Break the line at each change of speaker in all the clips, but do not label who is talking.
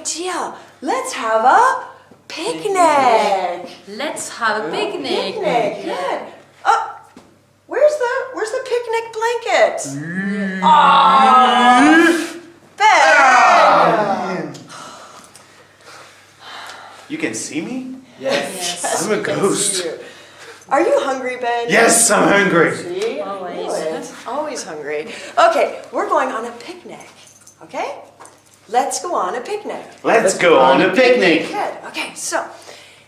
idea. Let's have a picnic.
Let's have a picnic.
Picnic, good. Oh, where's the picnic blanket? Ben!
You can see me?
Yes,
I'm a
we can
ghost.
see you. Are you hungry, Ben?
Yes, I'm hungry.
See?
Always.
Always hungry. Okay, we're going on a picnic. Okay? Let's go on a picnic.
Let's go on a picnic.
Good. Okay, so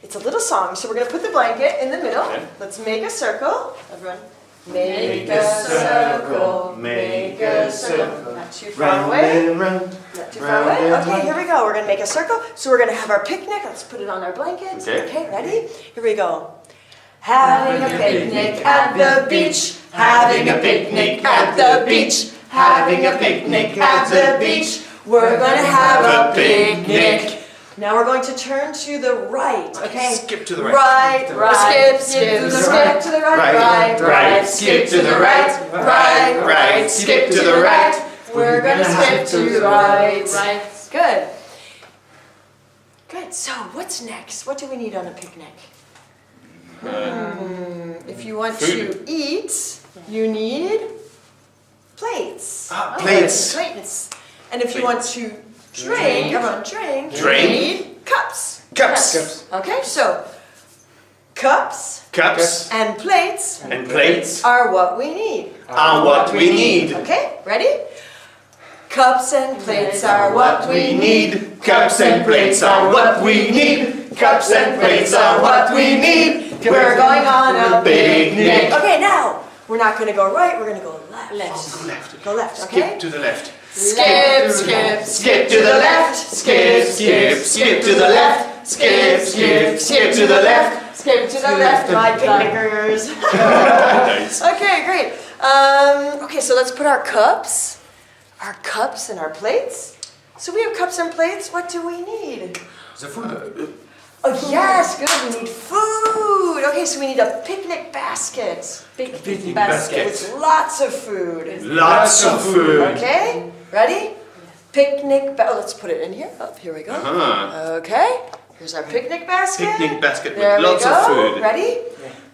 it's a little song. So we're going to put the blanket in the middle.
Okay.
Let's make a circle. Everyone.
Make a circle,
Make a circle. Not too far
Round
away.
and round.
Not too far away. Okay, here we go. We're going to make a circle. So we're going to have our picnic. Let's put it on our blanket.
Okay.
Ready? Here we go. Having a picnic at the beach. Having a picnic at the beach. Having a picnic at the beach. We're going to have a picnic. Now we're going to turn to the right, okay?
Skip to the right.
Right, skip to the right, right, skip to the right, right, skip to the right. We're going to skip to the right. Good. Good, so what's next? What do we need on a picnic? If you want to eat, you need plates.
Plates.
Plates. And if you want to drink, everyone drink.
Drink.
You need cups.
Cups.
Okay, so cups
Cups
and plates
and plates
are what we need.
are what we need.
Okay, ready? Cups and plates are what we need.
Cups and plates are what we need. Cups and plates are what we need.
We're going on a
picnic.
Okay, now we're not going to go right. We're going to go left.
Left.
Go left. Okay.
Skip to the left.
Skip to the left.
Skip to the left. Skip to the left.
Skip to the left, my picnickers.
Nice.
Okay, great. Okay, so let's put our cups and our plates. So we have cups and plates. What do we need?
The food.
Oh yes, good. We need food. Okay, so we need a picnic basket.
Picnic
basket.
With lots of food.
Lots of food.
Okay, ready? Picnic. Oh, let's put it in here. Oh, here we go. Okay. Here's our picnic basket.
Picnic basket
There
with lots
we go.
of food.
Ready?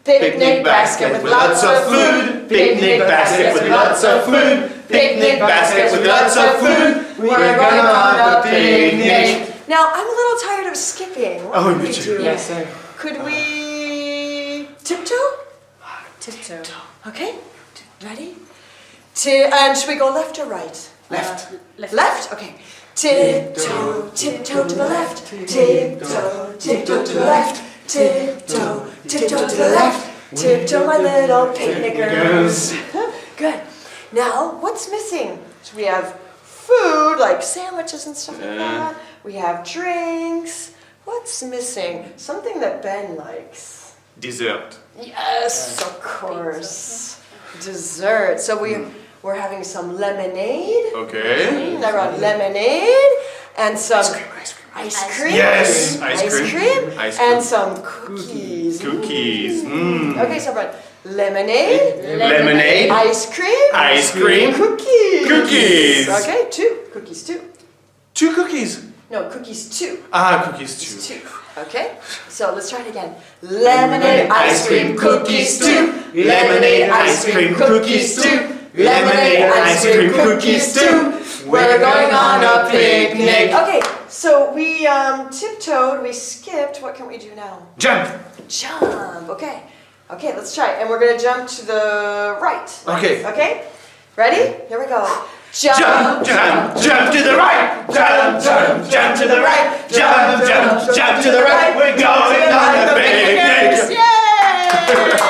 Picnic basket with lots of food. Picnic basket with lots of food. Picnic basket with lots of food. We're going on a picnic.
Now, I'm a little tired of skipping. What could we
me too.
do?
Yes.
Could we tiptoe?
Tiptoe.
Okay. Ready? And should we go left or right?
Left.
Left? Okay. Tiptoe, tiptoe to the left. Tiptoe, tiptoe to the left. Tiptoe, tiptoe to the left. Tiptoe, my little picnickers. Good. Now, what's missing? So we have food, like sandwiches and stuff like that. We have drinks. What's missing? Something that Ben likes.
Dessert.
Yes, of course. Dessert. So we're having some lemonade.
Okay.
Everyone, lemonade and some ice cream.
Yes, ice cream.
And some cookies.
Cookies.
Okay, so everyone, lemonade,
Lemonade.
ice cream, cookies.
Cookies.
Okay, two cookies, two.
2 cookies.
No, cookies, two.
Cookies too.
Two. Okay, so let's try it again. Lemonade, ice cream, cookies, two.
Lemonade, ice cream, cookies too. Lemonade, ice cream, cookies too. We're going on a picnic.
Okay, so we tiptoed, we skipped. What can we do now?
Jump.
Jump. Okay. Okay, let's try it. And we're gonna jump to the right.
Okay.
Okay? Ready? Here we go. Jump.
Jump to the right. Jump to the right. Jump to the right. We're going on a picnic.
Yay!